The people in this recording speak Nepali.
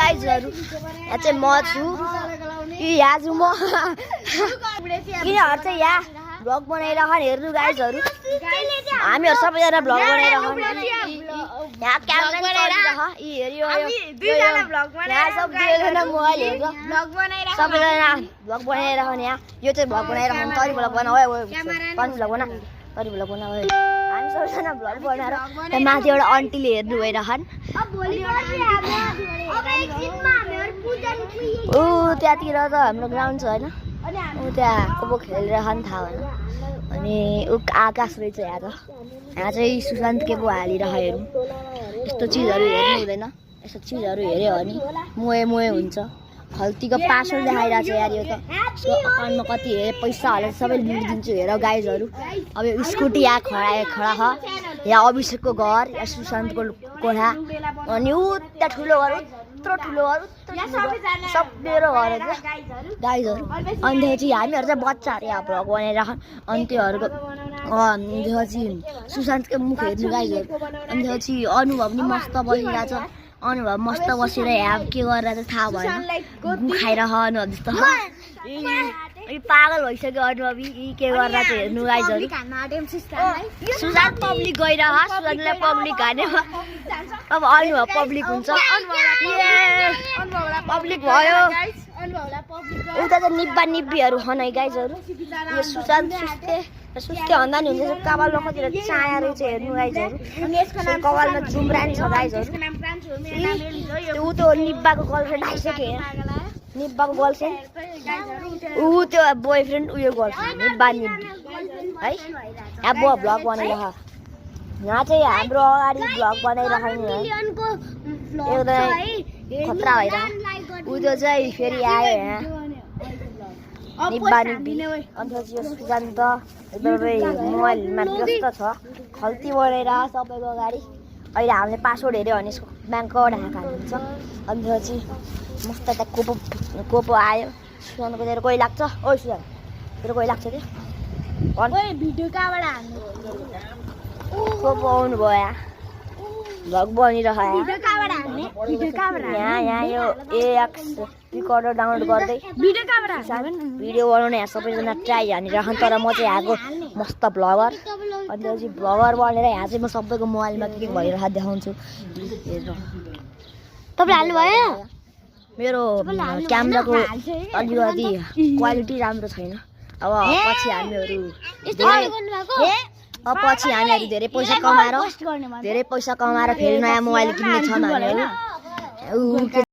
गाइजहरु यहाँ चाहिँ म छु यहाँ छु म यिनीहरु चाहिँ यहाँ भ्लग बनाइरहन हेर्नु गाइजहरु हामीहरु सबैजना भ्लग बनाइरहन यहाँ क्यामेरा चलिरह यी हेरियो दुईजना भ्लग बनाइरहन सब दुईजना मोबाइल हेर्छ भ्लग बनाइरहन सबैजना भ्लग बनाइरहन यहाँ यो चाहिँ भ्लग बनाइरहन तरी भ्लग बना ओए ओए तरी भ्लग बना तरी भ्लग बना ओए हामी सबैजना भ्लग बनाएर त्यहाँ माथि एउटा आन्टीले हेर्नु भइरहन ऊ त्यहाँतिर त हाम्रो ग्राउन्ड छ हैन ऊ त्यहाँ कोपो खेलिरहन थाहा भएन अनि ऊ आकाश रहेछ यहाँ त यहाँ चाहिँ सुशान्त के पो हालिरह हेर्नु यस्तो चिजहरू हेर्नु हुँदैन यस्तो चिजहरू हेऱ्यो भने मोए मोए हुन्छ खल्तीको पासवर्ड देखाइरहेको छ यार यो त अकाउन्टमा कति हेरे पैसा हालेर सबै लुटिदिन्छु हेर गाइजहरू अब यो स्कुटी यहाँ खडा छ यहाँ अभिषेकको घर यहाँ सुशान्तको कोठा अनि ऊ त्यहाँ ठुलो घर यत्रो ठुलो घर सब मेरो घर हो गाइजहरू अनि त्यसपछि हामीहरू चाहिँ बच्चाहरू यहाँ भ्लग बनाइराखौँ अनि त्योहरूको त्यसपछि सुशान्तको मुख हेर्नु गाइजहरू अनि त्यसपछि अनुभव नि मस्त बसिरहेको छ अनुभव मस्त बसेर यहाँ के गरेर चाहिँ थाहा भएन खाइरह अनुभव जस्तो पागल भइसक्यो अनुभव के गरेर चाहिँ हेर्नु गाइजहरू सुशान्त पब्लिक गइरह सुशान्तलाई पब्लिक हाने अब अनुभव पब्लिक हुन्छ पब्लिक भयो उता चाहिँ निब्बा निब्बीहरू छन् है गाइजहरू यो सुशान्त सुस्ते भन्दा नि हुन्छ कपालमा कतिर चाया रहेछ हेर्नु गाइजहरू कपालमा जुम्रान छ गाइजहरू ऊ त्यो निब्बाको गर्लफ्रेन्ड आइसक्यो निब्बाको गर्लफ्रेन्ड ऊ त्यो बोयफ्रेन्ड उयो गर्लफ्रेन्ड निब्बा निब्बी है यहाँ भ्लग बनाइरह यहाँ चाहिँ हाम्रो अगाडि भ्लग बनाइराख्नु एकदमै खतरा भइरह ऊ त्यो चाहिँ फेरि आयो यहाँ निब्बा निब्बी अन्त यो सुशान्त एकदमै मोबाइलमा व्यस्त छ खल्ती बढेर सबैको अगाडि अहिले हामीले पासवर्ड हेऱ्यो भने यसको ब्याङ्कको ढाका हुन्छ अनि त्यसपछि मस्त त्यहाँ कोपो आयो सुशान्तको तेरो कोही लाग्छ ओ सुशान्त तेरो कोही लाग्छ त्यो भिडियो कहाँबाट हाल्नु कोपो आउनु भयो यहाँ भ्लग बनिरह यहाँ यो एएक्स रिकर्डर डाउनलोड गर्दै भिडियो बनाउने यहाँ सबैजना ट्राई हानिरहन् तर म चाहिँ यहाँको मस्त भ्लगर अनि त्यसपछि भ्लगर बनेर यहाँ चाहिँ म सबैको मोबाइलमा के भइरहेको देखाउँछु हेर्नु तपाईँ हाल्नुभयो मेरो क्यामेराको अलिकति क्वालिटी राम्रो छैन अब पछि हामीहरू धेरै पैसा कमाएर फेरि नयाँ मोबाइल किन्ने छन् हामीहरू